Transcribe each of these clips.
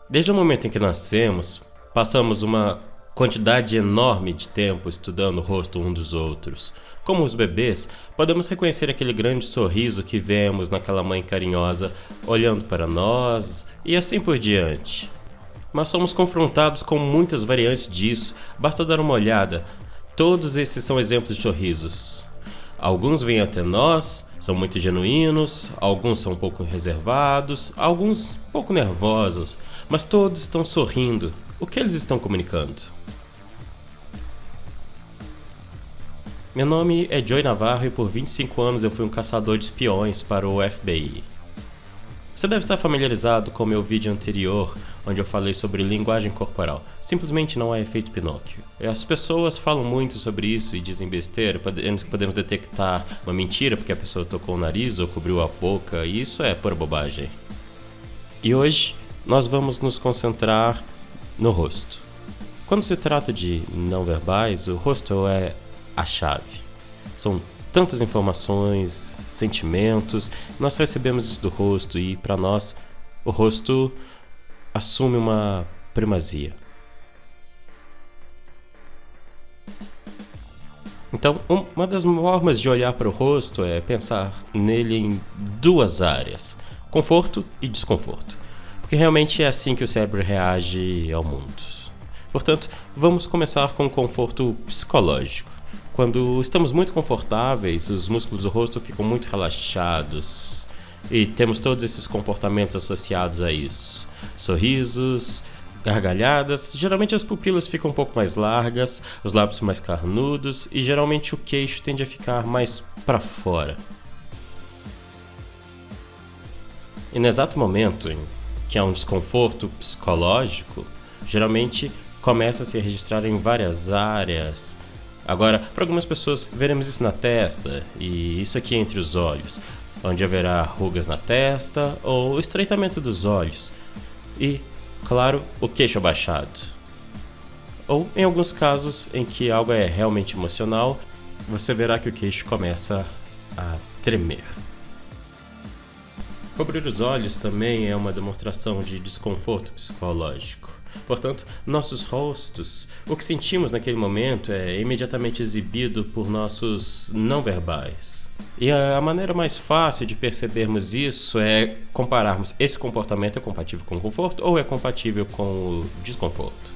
Desde o momento em que nascemos, passamos uma quantidade enorme de tempo estudando o rosto um dos outros. Como os bebês, podemos reconhecer aquele grande sorriso que vemos naquela mãe carinhosa olhando para nós e assim por diante. Mas somos confrontados com muitas variantes disso, basta dar uma olhada. Todos esses são exemplos de sorrisos. Alguns vêm até nós, são muito genuínos, alguns são um pouco reservados, alguns um pouco nervosos, mas todos estão sorrindo. O que eles estão comunicando? Meu nome é Joey Navarro e por 25 anos eu fui um caçador de espiões para o FBI. Você deve estar familiarizado com o meu vídeo anterior, onde eu falei sobre linguagem corporal. Simplesmente não há efeito Pinóquio. As pessoas falam muito sobre isso e dizem besteira, podemos detectar uma mentira porque a pessoa tocou o nariz ou cobriu a boca, e isso é pura bobagem. E hoje nós vamos nos concentrar no rosto. Quando se trata de não verbais, o rosto é a chave. São tantas informações, sentimentos, nós recebemos isso do rosto e para nós o rosto assume uma primazia. Então, uma das formas de olhar para o rosto é pensar nele em duas áreas: conforto e desconforto, porque realmente é assim que o cérebro reage ao mundo. Portanto, vamos começar com o conforto psicológico. Quando estamos muito confortáveis, os músculos do rosto ficam muito relaxados e temos todos esses comportamentos associados a isso. Sorrisos, gargalhadas, geralmente as pupilas ficam um pouco mais largas, os lábios mais carnudos e geralmente o queixo tende a ficar mais para fora. E no exato momento em que há um desconforto psicológico, geralmente começa a se registrar em várias áreas. Agora, para algumas pessoas, veremos isso na testa e isso aqui entre os olhos, onde haverá rugas na testa ou o estreitamento dos olhos e, claro, o queixo abaixado. Ou, em alguns casos em que algo é realmente emocional, você verá que o queixo começa a tremer. Cobrir os olhos também é uma demonstração de desconforto psicológico. Portanto, nossos rostos, o que sentimos naquele momento é imediatamente exibido por nossos não verbais. E a maneira mais fácil de percebermos isso é compararmos esse comportamento é compatível com o conforto ou é compatível com o desconforto.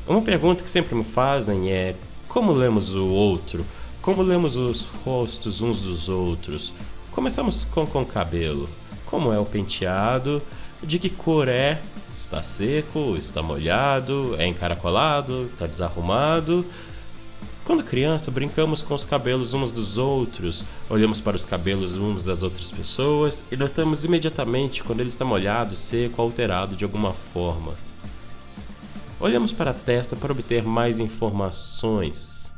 Uma pergunta que sempre me fazem é: como lemos o outro? Como lemos os rostos uns dos outros? Começamos com o cabelo. Como é o penteado? De que cor é? Está seco? Está molhado? É encaracolado? Está desarrumado? Quando criança, brincamos com os cabelos uns dos outros, olhamos para os cabelos uns das outras pessoas e notamos imediatamente quando ele está molhado, seco, alterado de alguma forma. Olhamos para a testa para obter mais informações.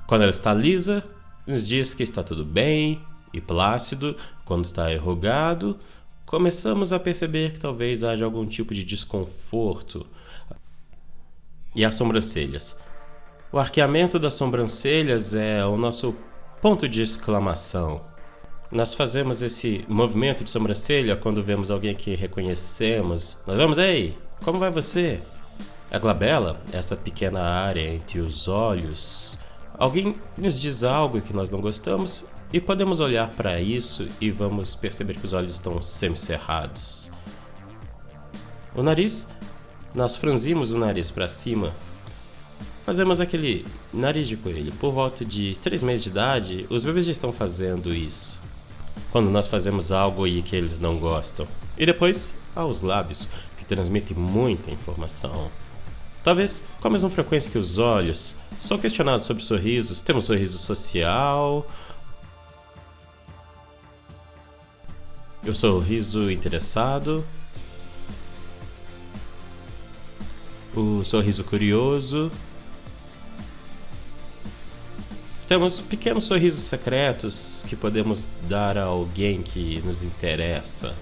Quando ela está lisa, nos diz que está tudo bem e plácido. Quando está enrugado, começamos a perceber que talvez haja algum tipo de desconforto. E as sobrancelhas. O arqueamento das sobrancelhas é o nosso ponto de exclamação. Nós fazemos esse movimento de sobrancelha quando vemos alguém que reconhecemos. Nós vamos: ei, como vai você? A glabela, essa pequena área entre os olhos. Alguém nos diz algo que nós não gostamos e podemos olhar para isso e vamos perceber que os olhos estão semicerrados. O nariz, nós franzimos o nariz para cima. Fazemos aquele nariz de coelho. Por volta de 3 meses de idade, os bebês já estão fazendo isso. Quando nós fazemos algo e que eles não gostam. E depois, há os lábios, que transmitem muita informação. Talvez com a mesma frequência que os olhos. Sou questionado sobre sorrisos. Temos sorriso social. O sorriso interessado. O sorriso curioso. Temos pequenos sorrisos secretos que podemos dar a alguém que nos interessa.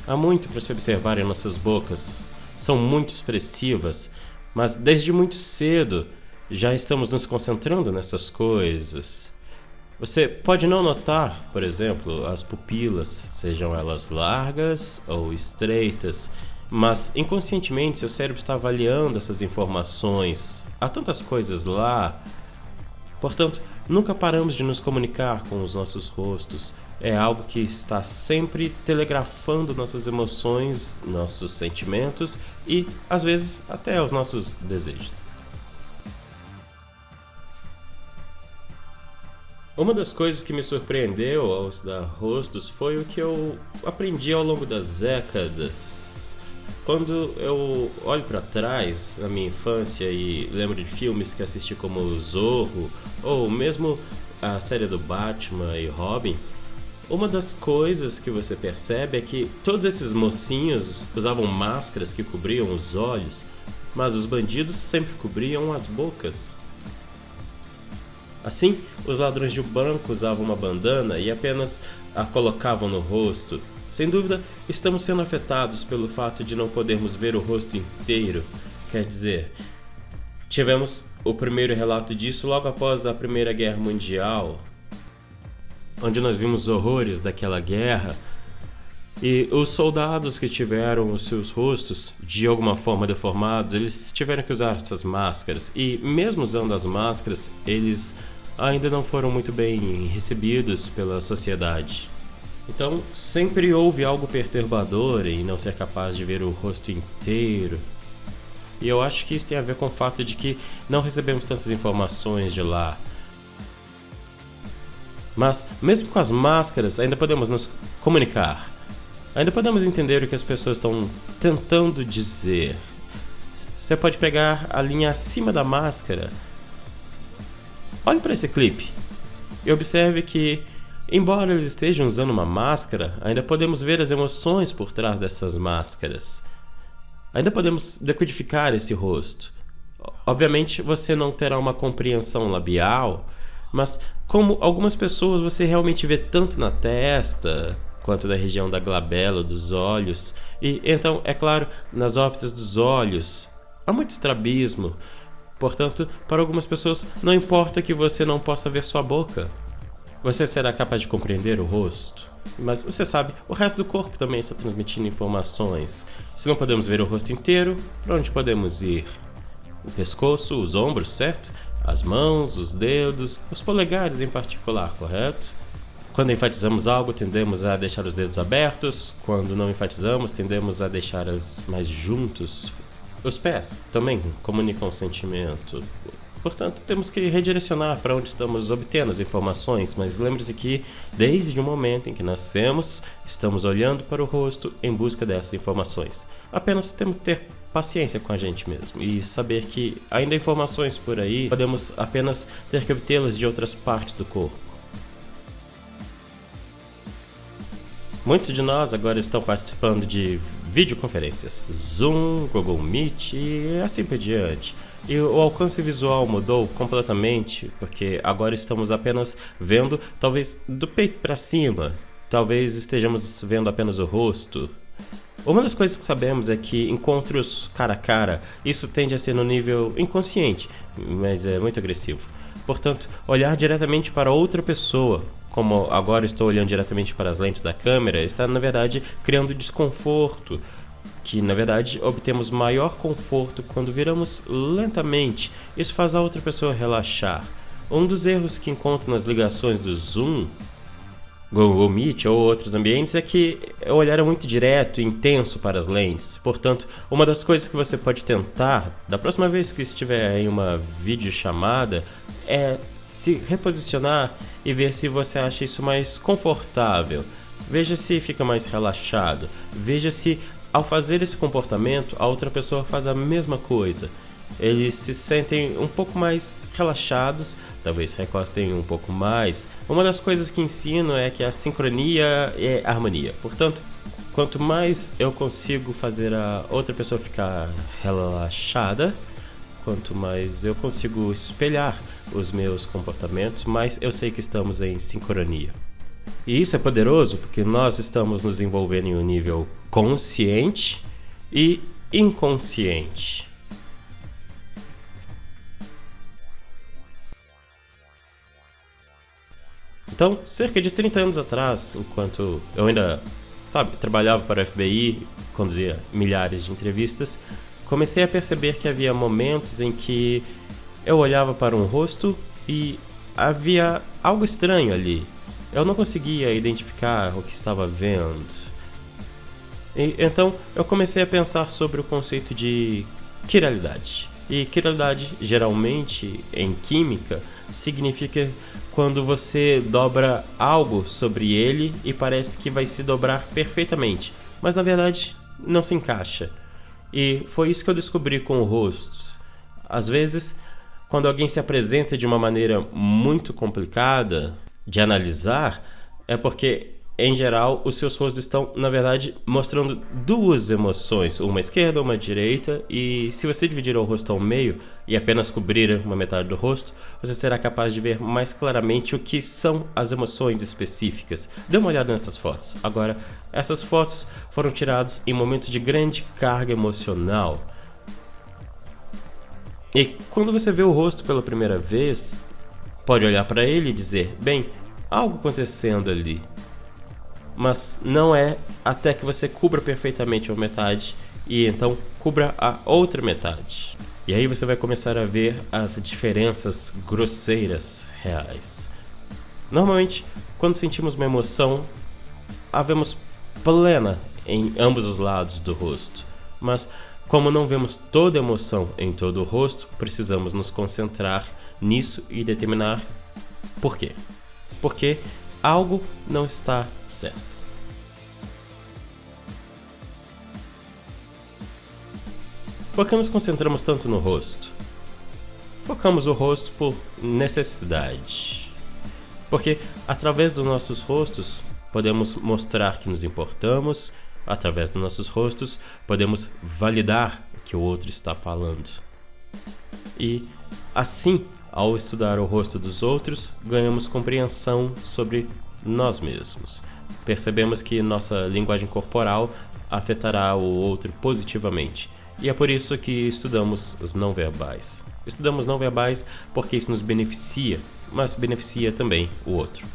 Há muito para se observar em nossas bocas. São muito expressivas, mas desde muito cedo já estamos nos concentrando nessas coisas. Você pode não notar, por exemplo, as pupilas, sejam elas largas ou estreitas, mas inconscientemente seu cérebro está avaliando essas informações. Há tantas coisas lá. Portanto, nunca paramos de nos comunicar com os nossos rostos. É algo que está sempre telegrafando nossas emoções, nossos sentimentos e, às vezes, até os nossos desejos. Uma das coisas que me surpreendeu ao estudar rostos foi o que eu aprendi ao longo das décadas. Quando eu olho para trás na minha infância e lembro de filmes que assisti como Zorro ou mesmo a série do Batman e Robin, uma das coisas que você percebe é que todos esses mocinhos usavam máscaras que cobriam os olhos, mas os bandidos sempre cobriam as bocas. Assim, os ladrões de banco usavam uma bandana e apenas a colocavam no rosto. Sem dúvida, estamos sendo afetados pelo fato de não podermos ver o rosto inteiro. Quer dizer, tivemos o primeiro relato disso logo após a Primeira Guerra Mundial, onde nós vimos horrores daquela guerra. E os soldados que tiveram os seus rostos de alguma forma deformados, eles tiveram que usar essas máscaras. E mesmo usando as máscaras, eles ainda não foram muito bem recebidos pela sociedade. Então, sempre houve algo perturbador em não ser capaz de ver o rosto inteiro. E eu acho que isso tem a ver com o fato de que não recebemos tantas informações de lá. Mas, mesmo com as máscaras, ainda podemos nos comunicar. Ainda podemos entender o que as pessoas estão tentando dizer. Você pode pegar a linha acima da máscara. Olhe para esse clipe e observe que, embora eles estejam usando uma máscara, ainda podemos ver as emoções por trás dessas máscaras. Ainda podemos decodificar esse rosto. Obviamente você não terá uma compreensão labial, mas como algumas pessoas você realmente vê tanto na testa quanto na região da glabela dos olhos, e então, é claro, nas órbitas dos olhos. Há muito estrabismo. Portanto, para algumas pessoas, não importa que você não possa ver sua boca. Você será capaz de compreender o rosto. Mas você sabe, o resto do corpo também está transmitindo informações. Se não podemos ver o rosto inteiro, para onde podemos ir? O pescoço, os ombros, certo? As mãos, os dedos, os polegares em particular, correto? Quando enfatizamos algo, tendemos a deixar os dedos abertos. Quando não enfatizamos, tendemos a deixá-los mais juntos. Os pés também comunicam o sentimento. Portanto, temos que redirecionar para onde estamos obtendo as informações, mas lembre-se que, desde o momento em que nascemos, estamos olhando para o rosto em busca dessas informações. Apenas temos que ter paciência com a gente mesmo e saber que ainda há informações por aí, podemos apenas ter que obtê-las de outras partes do corpo. Muitos de nós agora estão participando de videoconferências, Zoom, Google Meet e assim por diante. E o alcance visual mudou completamente, porque agora estamos apenas vendo, talvez, do peito para cima. Talvez estejamos vendo apenas o rosto. Uma das coisas que sabemos é que encontros cara a cara, isso tende a ser no nível inconsciente, mas é muito agressivo. Portanto, olhar diretamente para outra pessoa, como agora estou olhando diretamente para as lentes da câmera, está na verdade criando desconforto, que na verdade obtemos maior conforto quando viramos lentamente. Isso faz a outra pessoa relaxar. Um dos erros que encontro nas ligações do Zoom, Google Meet ou outros ambientes é que o olhar é muito direto e intenso para as lentes. Portanto, uma das coisas que você pode tentar, da próxima vez que estiver em uma videochamada, é se reposicionar e ver se você acha isso mais confortável. Veja se fica mais relaxado. Veja se, ao fazer esse comportamento, a outra pessoa faz a mesma coisa. Eles se sentem um pouco mais relaxados, talvez recostem um pouco mais. Uma das coisas que ensino é que a sincronia é harmonia. Portanto, quanto mais eu consigo fazer a outra pessoa ficar relaxada, quanto mais eu consigo espelhar os meus comportamentos, mais eu sei que estamos em sincronia. E isso é poderoso porque nós estamos nos envolvendo em um nível consciente e inconsciente. Então, cerca de 30 anos atrás, enquanto eu ainda, trabalhava para o FBI, conduzia milhares de entrevistas, comecei a perceber que havia momentos em que eu olhava para um rosto e havia algo estranho ali. Eu não conseguia identificar o que estava vendo. E, então, eu comecei a pensar sobre o conceito de quiralidade. E quiralidade, geralmente, em química, significa quando você dobra algo sobre ele e parece que vai se dobrar perfeitamente, mas na verdade não se encaixa. E foi isso que eu descobri com o rosto. Às vezes, quando alguém se apresenta de uma maneira muito complicada de analisar, é porque, em geral, os seus rostos estão, na verdade, mostrando duas emoções, uma esquerda, uma direita, e se você dividir o rosto ao meio e apenas cobrir uma metade do rosto, você será capaz de ver mais claramente o que são as emoções específicas. Dê uma olhada nessas fotos. Agora, essas fotos foram tiradas em momentos de grande carga emocional. E quando você vê o rosto pela primeira vez, pode olhar para ele e dizer, bem, algo acontecendo ali. Mas não é até que você cubra perfeitamente uma metade e então cubra a outra metade. E aí você vai começar a ver as diferenças grosseiras reais. Normalmente, quando sentimos uma emoção, a vemos plena em ambos os lados do rosto. Mas como não vemos toda a emoção em todo o rosto, precisamos nos concentrar nisso e determinar por quê. Porque algo não está certo. Por que nos concentramos tanto no rosto? Focamos o rosto por necessidade. Porque através dos nossos rostos podemos mostrar que nos importamos, através dos nossos rostos podemos validar o que o outro está falando. E assim, ao estudar o rosto dos outros, ganhamos compreensão sobre nós mesmos. Percebemos que nossa linguagem corporal afetará o outro positivamente. E é por isso que estudamos os não verbais. Estudamos não verbais porque isso nos beneficia, mas beneficia também o outro.